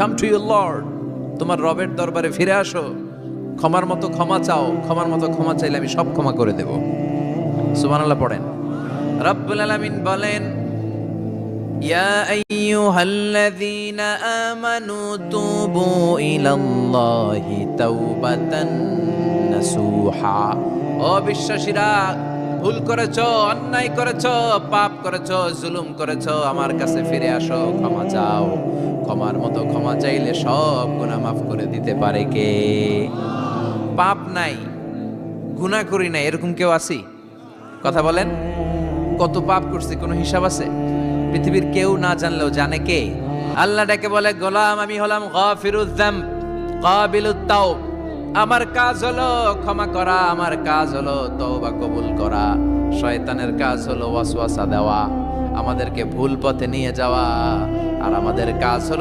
Come to your Lord, তোমার রবের দরবারে ফিরে আসো, ক্ষমার মতো ক্ষমা চাও, ক্ষমার মতো ক্ষমা চাইলে আমি সব ক্ষমা করে দেব। সুবহানাল্লাহ পড়েন। রব্বুল আলামিন বলেন, ইয়া আইয়ুহাল্লাযীনা আমানু তুবু ইলাল্লাহি তাওবাতান নাসুহা। ও বিশ্বাসীরা, ভুল করেছো, অন্যায় করেছো, পাপ করেছো, জুলুম করেছো, আমার কাছে ফিরে আসো, ক্ষমা চাও। ক্ষমার মতো ক্ষমা চাইলে সব গুনাহ মাফ করে দিতে পারে কে? পাপ নাই, গুনাহ করি নাই, এরকম কেউ আছি? কথা বলেন। কত পাপ করছি কোনো হিসাব আছে? পৃথিবীর কেউ না জানলেও জানে কে? আল্লাহ ডেকে বলে, গোলাম আমি হলাম গাফিরুয যামব কাবিলুত তাওব। আমার কাজ হলো ক্ষমা করা, আমার কাজ হলো তওবা কবুল করা। শয়তানের কাজ হলো ওয়াসওয়াসা দেওয়া, আমাদেরকে ভুল পথে নিয়ে যাওয়া, আর আমাদের কাজ হলো